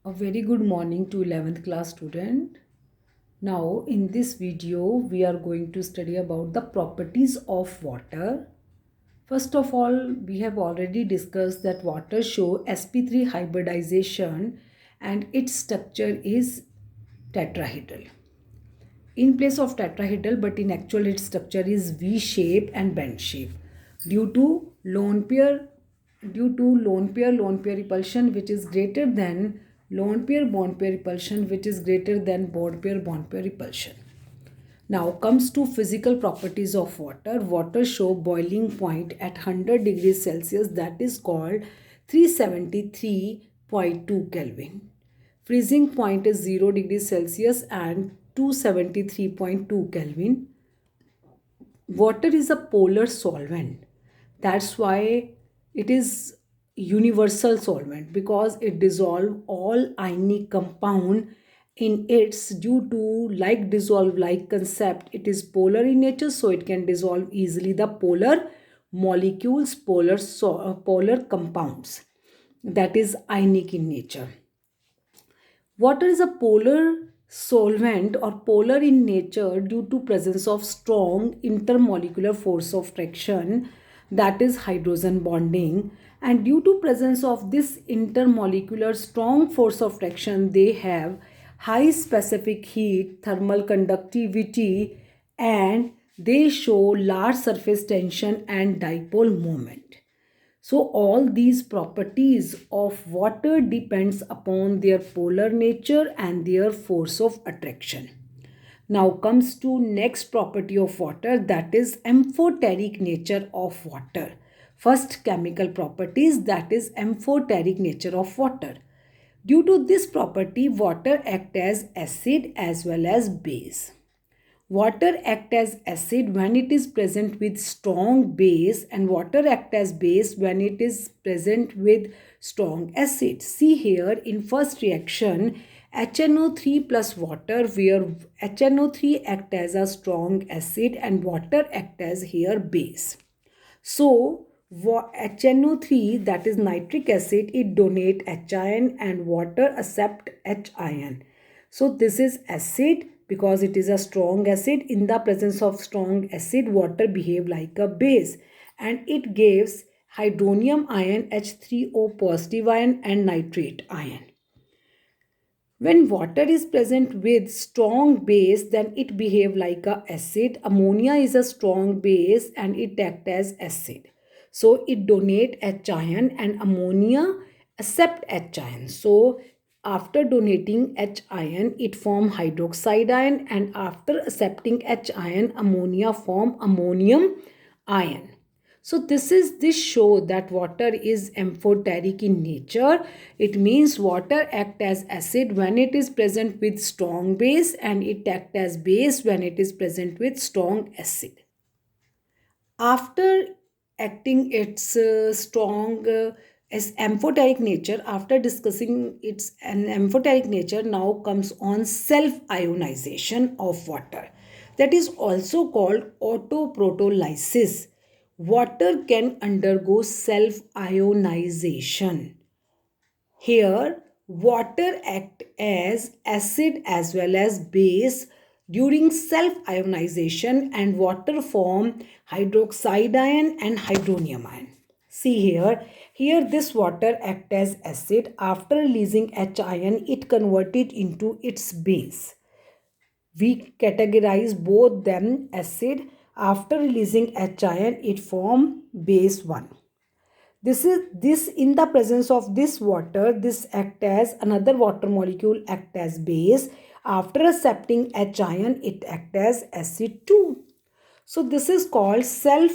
A very good morning to 11th class student. Now in this video we are going to study about the properties of water. First of all, we have already discussed that water show sp3 hybridization and its structure is tetrahedral. In place of tetrahedral, but in actual its structure is V shape and bend shape due to lone pair repulsion which is greater than lone pair bond pair repulsion which is greater than bond pair repulsion. Now comes to physical properties of water. Water show boiling point at 100 degrees Celsius, that is called 373.2 Kelvin. Freezing point is 0 degrees Celsius and 273.2 Kelvin. Water is a polar solvent. That's why it is universal solvent, because it dissolves all ionic compound in its, due to like dissolve like concept. It is polar in nature, so it can dissolve easily the polar molecules, polar compounds, that is ionic in nature. Water is a polar solvent or polar in nature due to presence of strong intermolecular force of friction, that is hydrogen bonding, and due to presence of this intermolecular strong force of friction they have high specific heat, thermal conductivity, and they show large surface tension and dipole moment. So all these properties of water depends upon their polar nature and their force of attraction. Now comes to next property of water, that is amphoteric nature of water. First chemical properties, that is amphoteric nature of water. Due to this property, water act as acid as well as base. Water act as acid when it is present with strong base, and water act as base when it is present with strong acid. See here in first reaction HNO3 plus water, where HNO3 act as a strong acid and water act as here base. So HNO3, that is nitric acid, it donate H ion and water accept H ion. So this is acid because it is a strong acid. In the presence of strong acid, water behave like a base and it gives hydronium ion, H3O positive ion and nitrate ion. When water is present with strong base, then it behave like a acid. Ammonia is a strong base and it act as acid. So it donate H ion and ammonia accept H ion. So after donating H ion, it form hydroxide ion, and after accepting H ion, ammonia form ammonium ion. So this show that water is amphoteric in nature. It means water act as acid when it is present with strong base, and it act as base when it is present with strong acid. After acting its strong as amphoteric nature, after discussing its an amphoteric nature, now comes on self ionization of water, that is also called autoprotolysis. Water can undergo self ionization. Here, water act as acid as well as base during self-ionization, and water form hydroxide ion and hydronium ion. See here this water act as acid. After releasing H ion, it converted into its base. We categorize both them acid. After releasing H ion, it form base 1. This in the presence of this water, this act as another water molecule act as base. After accepting H ion, it act as acid too. So this is called self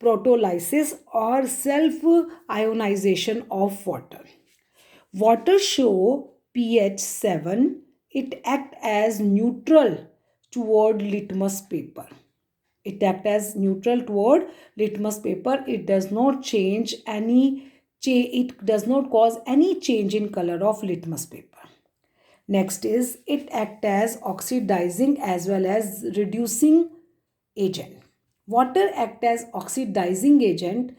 protolysis or self ionization of water. Water show pH 7. It act as neutral toward litmus paper. It acts as neutral toward litmus paper. It does not change any, it does not cause any change in color of litmus paper. Next is it acts as oxidizing as well as reducing agent. Water acts as oxidizing agent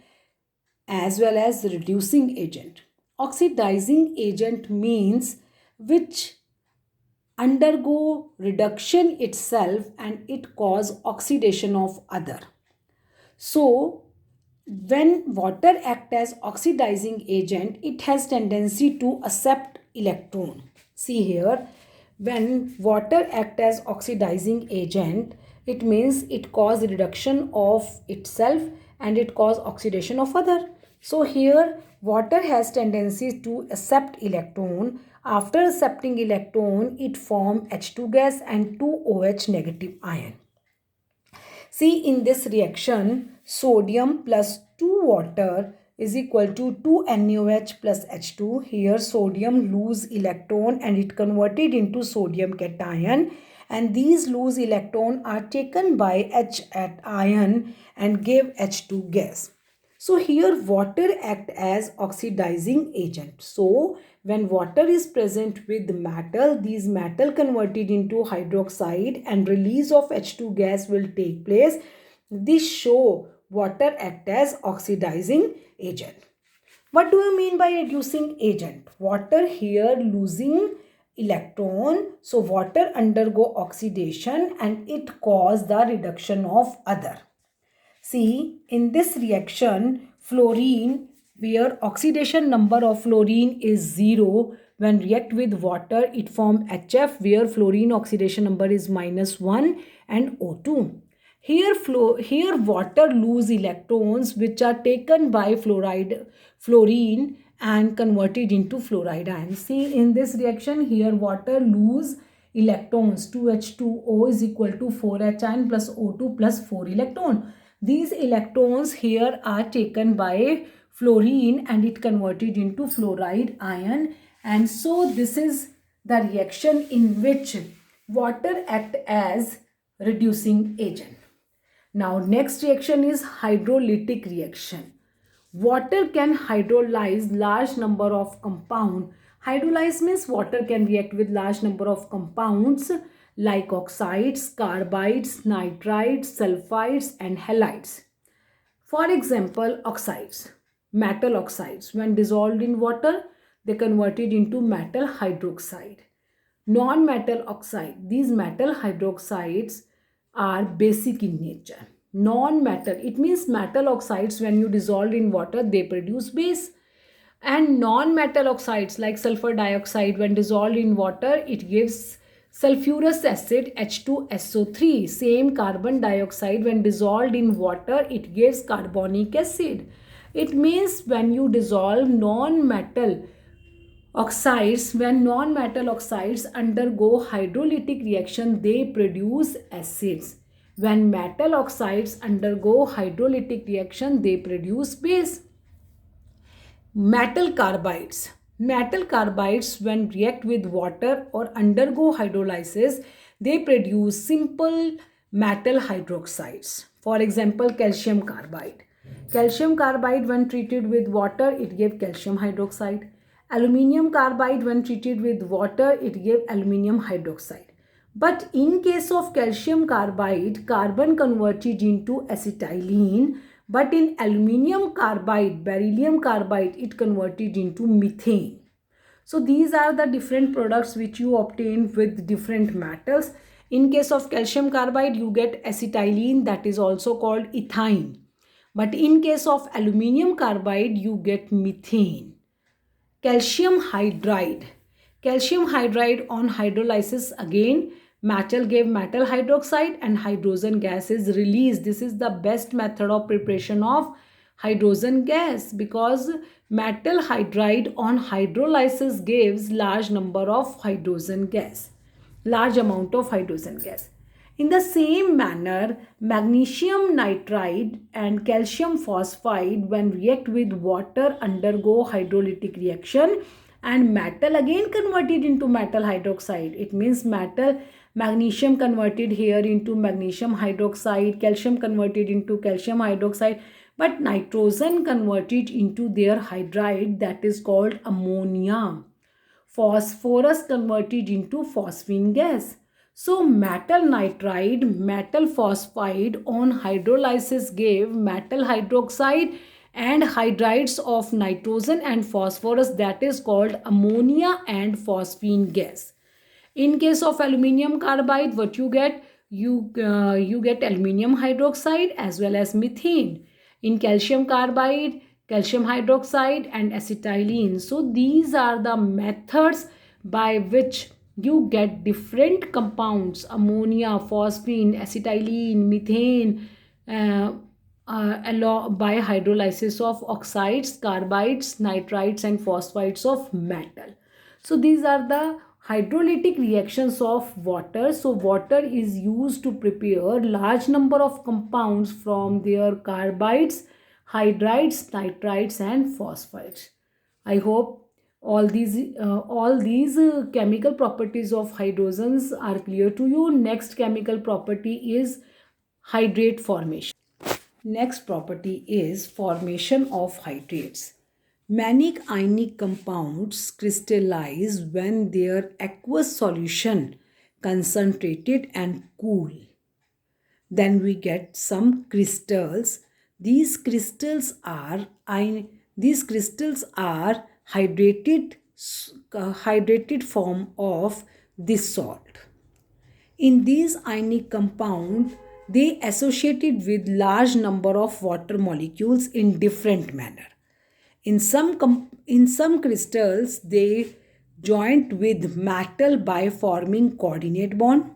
as well as reducing agent. Oxidizing agent means which undergo reduction itself and it cause oxidation of other. So when water act as oxidizing agent, it has tendency to accept electron. See here, when water act as oxidizing agent, it means it cause reduction of itself and it cause oxidation of other. So here water has tendency to accept electron. After accepting electron, it form H2 gas and 2 OH negative ion. See, in this reaction, sodium plus 2 water is equal to 2 NaOH plus H2. Here sodium lose electron and it converted into sodium cation, and these loose electron are taken by H at ion and give H2 gas. So here water act as oxidizing agent. So when water is present with metal, these metal converted into hydroxide and release of H2 gas will take place. This show water act as oxidizing agent. What do you mean by reducing agent? Water here losing electron. So water undergo oxidation and it cause the reduction of other. See, in this reaction, fluorine, where oxidation number of fluorine is 0, when react with water, it form HF, where fluorine oxidation number is -1 and O2. Here water lose electrons which are taken by fluorine and converted into fluoride ion. See, in this reaction, here water lose electrons. 2H2O is equal to 4H ion plus O2 plus 4 electron. These electrons here are taken by fluorine and it converted into fluoride ion, and so this is the reaction in which water act as reducing agent. Now next reaction is hydrolytic reaction. Water can hydrolyze large number of compound. Hydrolyze means water can react with large number of compounds like oxides, carbides, nitrides, sulfides and halides. For example, oxides, metal oxides, when dissolved in water, they converted into metal hydroxide. Non-metal oxide, these metal hydroxides are basic in nature. Non-metal, it means metal oxides when you dissolve in water, they produce base. And non-metal oxides like sulfur dioxide, when dissolved in water, it gives sulfurous acid H2SO3. Same carbon dioxide when dissolved in water, it gives carbonic acid. It means when you dissolve non-metal oxides, when non-metal oxides undergo hydrolytic reaction, they produce acids. When metal oxides undergo hydrolytic reaction, they produce base. Metal carbides. Metal carbides, when react with water or undergo hydrolysis, they produce simple metal hydroxides. For example, calcium carbide. Calcium carbide, when treated with water, it gives calcium hydroxide. Aluminium carbide, when treated with water, it gives aluminium hydroxide. But in case of calcium carbide, carbon converted into acetylene. But in aluminium carbide, beryllium carbide, it converted into methane. So these are the different products which you obtain with different metals. In case of calcium carbide, you get acetylene, that is also called ethine. But in case of aluminium carbide, you get methane. Calcium hydride. Calcium hydride on hydrolysis, again metal gave metal hydroxide and hydrogen gas is released. This is the best method of preparation of hydrogen gas because metal hydride on hydrolysis gives large number of hydrogen gas, large amount of hydrogen gas. In the same manner, magnesium nitride and calcium phosphide, when react with water, undergo hydrolytic reaction and metal again converted into metal hydroxide. It means magnesium converted here into magnesium hydroxide, calcium converted into calcium hydroxide, but nitrogen converted into their hydride, that is called ammonia. Phosphorus converted into phosphine gas. So metal nitride, metal phosphide on hydrolysis gave metal hydroxide and hydrides of nitrogen and phosphorus, that is called ammonia and phosphine gas. In case of aluminium carbide, what you get? You get aluminium hydroxide as well as methane. In calcium carbide, calcium hydroxide and acetylene. So these are the methods by which you get different compounds: ammonia, phosphine, acetylene, methane, uh, by hydrolysis of oxides, carbides, nitrides and phosphides of metal. So these are the hydrolytic reactions of water. So water is used to prepare large number of compounds from their carbides, hydrides, nitrides and phosphides. I hope all these chemical properties of hydrogens are clear to you. Next chemical property is hydrate formation. Next property is formation of hydrates. Many ionic compounds crystallize when their aqueous solution concentrated and cool. Then we get some crystals. These crystals are hydrated hydrated form of this salt. In these ionic compound, they associated with large number of water molecules in different manner. In some crystals, they joint with metal by forming coordinate bond.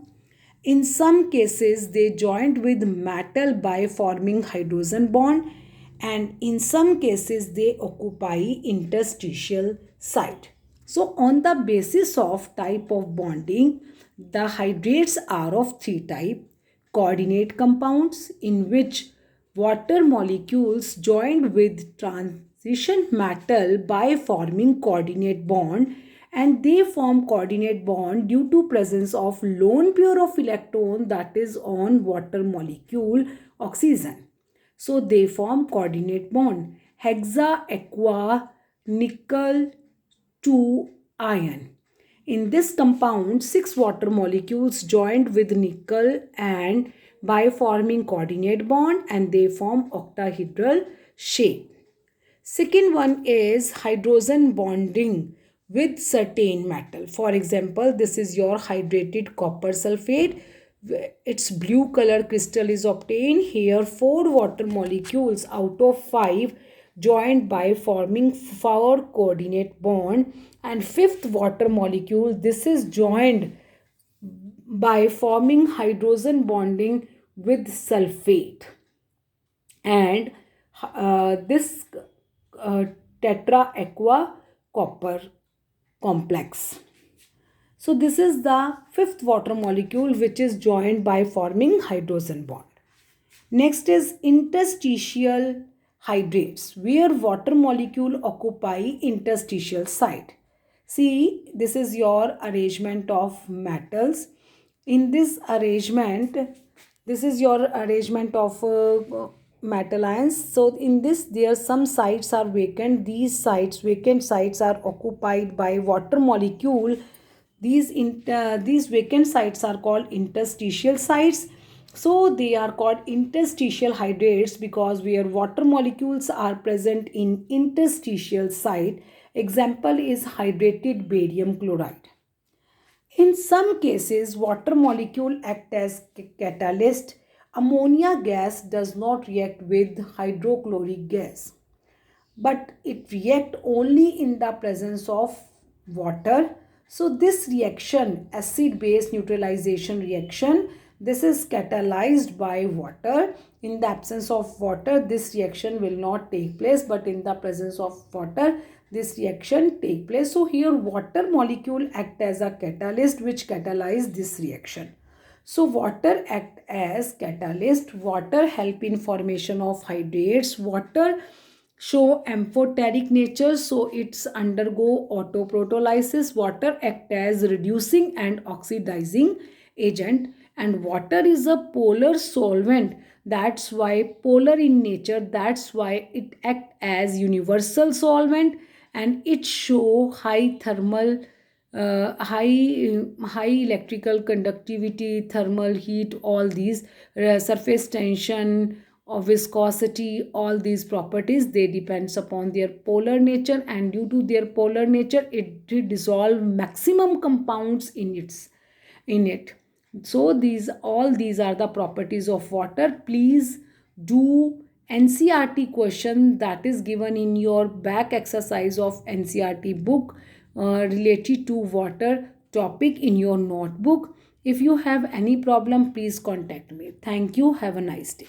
In some cases, they joint with metal by forming hydrogen bond, and in some cases, they occupy interstitial site. So, on the basis of type of bonding, the hydrates are of three types: coordinate compounds, in which water molecules joined with transition metal by forming coordinate bond, and they form coordinate bond due to presence of lone pair of electron, that is on water molecule oxygen. So they form coordinate bond. Hexa aqua nickel 2 ion. In this compound, 6 water molecules joined with nickel and by forming coordinate bond, and they form octahedral shape. Second one is hydrogen bonding with certain metal. For example, this is your hydrated copper sulfate. Its blue color crystal is obtained. Here 4 water molecules out of 5 joined by forming 4 coordinate bond, and fifth water molecule, this is joined by forming hydrogen bonding with sulfate, and this tetra aqua copper complex. So this is the fifth water molecule which is joined by forming hydrogen bond. Next is interstitial hydrates, where water molecule occupy interstitial site. See, this is your arrangement of metals. In this arrangement, this is your arrangement of metal ions. So in this, there some sites are vacant. These sites, vacant sites, are occupied by water molecule. These vacant sites are called interstitial sites. So they are called interstitial hydrates because where water molecules are present in interstitial site. Example is hydrated barium chloride. In some cases, water molecule act as catalyst. Ammonia gas does not react with hydrochloric gas, but it react only in the presence of water. So this reaction, acid base neutralization reaction, this is catalyzed by water. In the absence of water, this reaction will not take place, but in the presence of water, this reaction take place. So here water molecule act as a catalyst which catalyze this reaction. So water act as catalyst, water help in formation of hydrates, water show amphoteric nature, so it's undergo autoprotolysis. Water act as reducing and oxidizing agent, and water is a polar solvent, that's why polar in nature, that's why it act as universal solvent, and it show high thermal high electrical conductivity, thermal heat, all these surface tension, viscosity, all these properties, they depends upon their polar nature, and due to their polar nature it dissolve maximum compounds in it. So these are the properties of water. Please do NCRT question that is given in your back exercise of NCRT book related to water topic in your notebook. If you have any problem, please contact me. Thank you. Have a nice day.